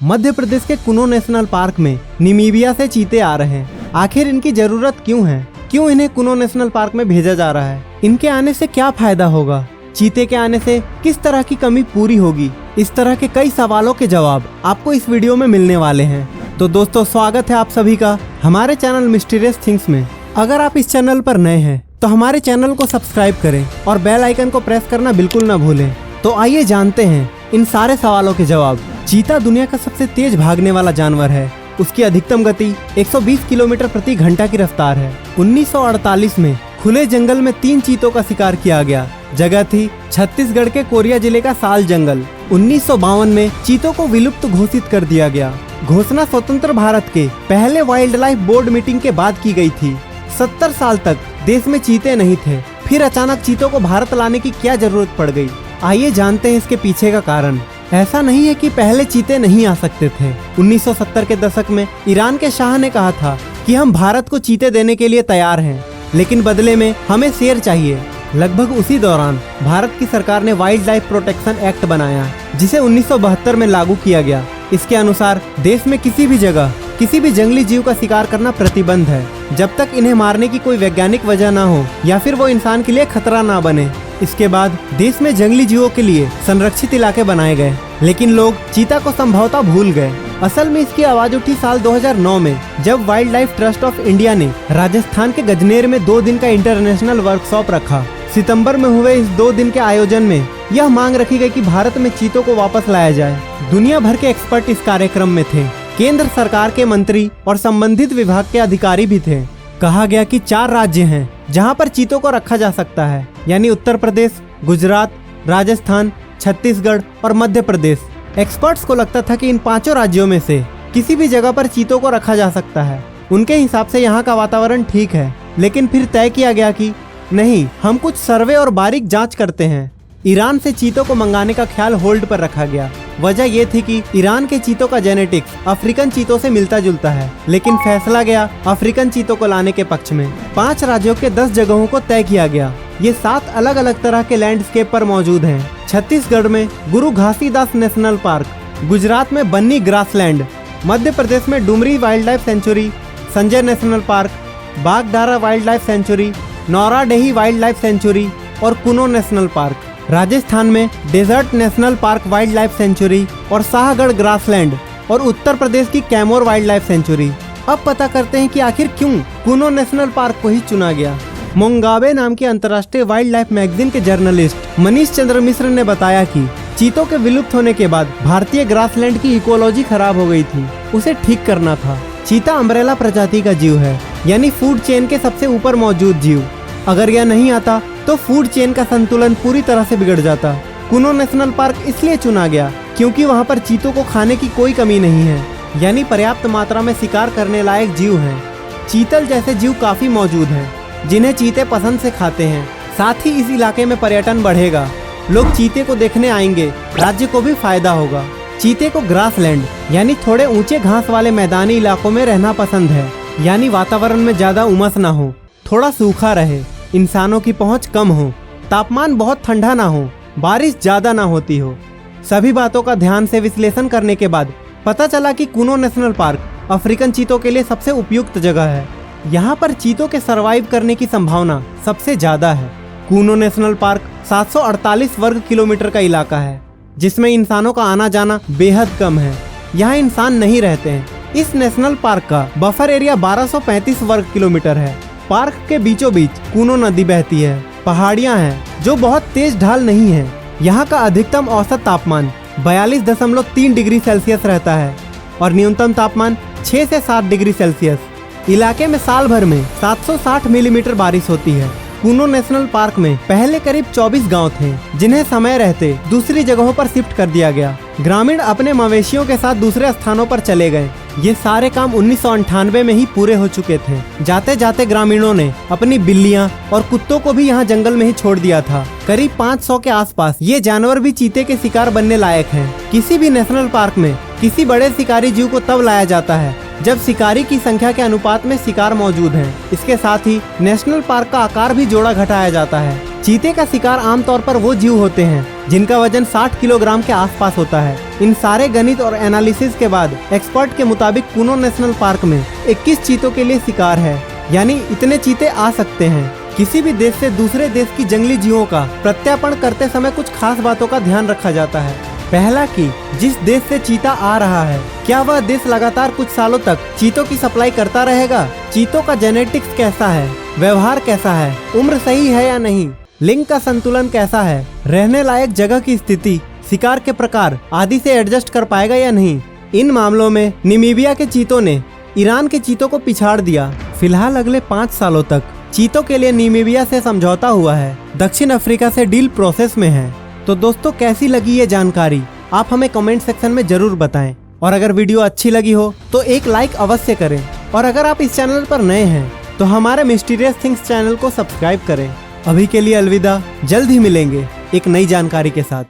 मध्य प्रदेश के कुनो national park में Namibia से चीते आ रहे हैं। आखिर इनकी जरूरत क्यों है? क्यों इन्हें कुनो नेशनल पार्क में भेजा जा रहा है? इनके आने से क्या फायदा होगा? चीते के आने से किस तरह की कमी पूरी होगी? इस तरह के कई सवालों के जवाब आपको इस वीडियो में मिलने वाले हैं। तो दोस्तों, स्वागत है आप सभी का हमारे चैनल मिस्टीरियस थिंग्स में। अगर आप इस चैनल पर नए हैं तो हमारे चैनल को सब्सक्राइब करें और बेल आइकन को प्रेस करना बिल्कुल न भूलें। तो आइए जानते हैं इन सारे सवालों के जवाब। चीता दुनिया का सबसे तेज भागने वाला जानवर है। उसकी अधिकतम गति 120 किलोमीटर प्रति घंटा की रफ्तार है। 1948 में खुले जंगल में 3 चीतों का शिकार किया गया। जगह थी छत्तीसगढ़ के कोरिया जिले का साल जंगल। 1952 में चीतों को विलुप्त घोषित कर दिया गया। घोषणा स्वतंत्र भारत के पहले वाइल्ड लाइफ बोर्ड मीटिंग के बाद की गई थी। 70 साल तक देश में चीते नहीं थे। फिर अचानक चीतों को भारत लाने की क्या जरूरत पड़ गई? आइए जानते हैं इसके पीछे का कारण। ऐसा नहीं है कि पहले चीते नहीं आ सकते थे। 1970 के दशक में ईरान के शाह ने कहा था कि हम भारत को चीते देने के लिए तैयार हैं, लेकिन बदले में हमें शेर चाहिए। लगभग उसी दौरान भारत की सरकार ने वाइल्ड लाइफ प्रोटेक्शन एक्ट बनाया, जिसे 1972 में लागू किया गया। इसके अनुसार देश में किसी भी जगह किसी भी जंगली जीव का शिकार करना प्रतिबंध है, जब तक इन्हें मारने की कोई वैज्ञानिक वजह न हो या फिर वो इंसान के लिए खतरा न बने। इसके बाद देश में जंगली जीवों के लिए संरक्षित इलाके बनाए गए, लेकिन लोग चीता को संभवतः भूल गए। असल में इसकी आवाज उठी साल 2009 में, जब wild life trust of India ने राजस्थान के गजनेर में 2 दिन का इंटरनेशनल वर्कशॉप रखा। सितंबर में हुए इस 2 दिन के आयोजन में यह मांग रखी गई कि भारत में चीतों को वापस लाया जाए। दुनिया भर के एक्सपर्ट इस कार्यक्रम में थे। केंद्र सरकार के मंत्री और संबंधित विभाग के अधिकारी भी थे। कहा गया कि 4 राज्य हैं जहां पर चीतों को रखा जा सकता है, यानी उत्तर प्रदेश, गुजरात, राजस्थान, छत्तीसगढ़ और मध्य प्रदेश। एक्सपर्ट्स को लगता था कि इन 5 राज्यों में से किसी भी जगह पर चीतों को रखा जा सकता है। उनके हिसाब से यहाँ का वातावरण ठीक है, लेकिन फिर तय किया गया कि नहीं, हम कुछ सर्वे और बारीक जांच करते हैं। ईरान से चीतों को मंगाने का ख्याल होल्ड पर रखा गया। वजह ये थी कि ईरान के चीतों का जेनेटिक्स अफ्रीकन चीतों से मिलता जुलता है, लेकिन फैसला गया अफ्रीकन चीतों को लाने के पक्ष में। 5 राज्यों के 10 जगहों को तय किया गया। ये 7 अलग अलग तरह के लैंडस्केप पर मौजूद हैं। छत्तीसगढ़ में गुरु घासीदास नेशनल पार्क, गुजरात में बन्नी ग्रासलैंड, मध्य प्रदेश में Dumri wildlife sanctuary, Sanjay national park, Bagdara wildlife sanctuary, Nauradehi wildlife sanctuary और कुनो नेशनल पार्क। राजस्थान में desert national park wildlife sanctuary और शाहगढ़ ग्रासलैंड और उत्तर प्रदेश की कैमोर वाइल्ड लाइफ सेंचुरी। अब पता करते हैं कि आखिर क्यों कुनो नेशनल पार्क को ही चुना गया। मोंगाबे नाम की अंतर्राष्ट्रीय वाइल्ड लाइफ मैगजीन के जर्नलिस्ट मनीष चंद्र मिश्र ने बताया कि चीतों के विलुप्त होने के बाद भारतीय ग्रासलैंड की इकोलॉजी खराब हो गई थी, उसे ठीक करना था। चीता अम्ब्रेला प्रजाति का जीव है, यानी फूड चेन के सबसे ऊपर मौजूद जीव। अगर यह नहीं आता तो फूड चेन का संतुलन पूरी तरह से बिगड़ जाता। कुनो नेशनल पार्क इसलिए चुना गया क्योंकि वहां पर चीतों को खाने की कोई कमी नहीं है, यानी पर्याप्त मात्रा में शिकार करने लायक जीव हैं। चीतल जैसे जीव काफी मौजूद हैं, जिन्हें चीते पसंद से खाते हैं। साथ ही इस इलाके में पर्यटन बढ़ेगा, लोग चीते को देखने आएंगे, राज्य को भी फायदा होगा। चीते को ग्रासलैंड यानी थोड़े ऊंचे घास वाले मैदानी इलाकों में रहना पसंद है, यानी वातावरण में ज्यादा उमस ना हो, थोड़ा सूखा रहे, इंसानों की पहुंच कम हो, तापमान बहुत ठंडा ना हो, बारिश ज्यादा ना होती हो। सभी बातों का ध्यान से विश्लेषण करने के बाद पता चला कि कुनो नेशनल पार्क अफ्रीकन चीतों के लिए सबसे उपयुक्त जगह है। यहाँ पर चीतों के सरवाइव करने की संभावना सबसे ज्यादा है। कुनो नेशनल पार्क 748 वर्ग किलोमीटर का इलाका है, जिसमें इंसानों का आना जाना बेहद कम है। यहाँ इंसान नहीं रहते हैं। इस नेशनल पार्क का बफर एरिया 1235 वर्ग किलोमीटर है। पार्क के बीचों बीच कुनो नदी बहती है। पहाड़ियाँ हैं जो बहुत तेज ढाल नहीं है। यहाँ का अधिकतम औसत तापमान 42.3 डिग्री सेल्सियस रहता है और न्यूनतम तापमान 6 से 7 डिग्री सेल्सियस। इलाके में साल भर में 760 मिलीमीटर बारिश होती है। कुनो नेशनल पार्क में पहले करीब 24 गांव थे, जिन्हें समय रहते दूसरी जगहों पर शिफ्ट कर दिया गया। ग्रामीण अपने मवेशियों के साथ दूसरे स्थानों पर चले गए। ये सारे काम 1998 में ही पूरे हो चुके थे। जाते जाते ग्रामीणों ने अपनी बिल्लियां और कुत्तों को भी यहाँ जंगल में ही छोड़ दिया था। करीब 500 के आसपास ये जानवर भी चीते के शिकार बनने लायक हैं। किसी भी नेशनल पार्क में किसी बड़े शिकारी जीव को तब लाया जाता है जब शिकारी की संख्या के अनुपात में शिकार मौजूद है। इसके साथ ही नेशनल पार्क का आकार भी जोड़ा घटाया जाता है। चीते का शिकार आमतौर पर वो जीव होते हैं जिनका वजन 60 किलोग्राम के आसपास होता है। इन सारे गणित और एनालिसिस के बाद एक्सपर्ट के मुताबिक कुनो नेशनल पार्क में 21 चीतों के लिए शिकार है, यानी इतने चीते आ सकते हैं। किसी भी देश से दूसरे देश की जंगली जीवों का प्रत्यार्पण करते समय कुछ खास बातों का ध्यान रखा जाता है। पहला कि जिस देश से चीता आ रहा है, क्या वह देश लगातार कुछ सालों तक चीतों की सप्लाई करता रहेगा? चीतों का जेनेटिक्स कैसा है, व्यवहार कैसा है, उम्र सही है या नहीं, लिंग का संतुलन कैसा है, रहने लायक जगह की स्थिति, शिकार के प्रकार आदि से एडजस्ट कर पाएगा या नहीं। इन मामलों में नामीबिया के चीतों ने ईरान के चीतों को पिछाड़ दिया। फिलहाल अगले 5 सालों तक चीतों के लिए नामीबिया से समझौता हुआ है। दक्षिण अफ्रीका से डील प्रोसेस में है। तो दोस्तों, कैसी लगी ये जानकारी आप हमें कमेंट सेक्शन में जरूर बताएं। और अगर वीडियो अच्छी लगी हो तो एक लाइक अवश्य करें। और अगर आप इस चैनल पर नए हैं तो हमारे मिस्टीरियस थिंग्स चैनल को सब्सक्राइब करें। अभी के लिए अलविदा, जल्द ही मिलेंगे एक नई जानकारी के साथ।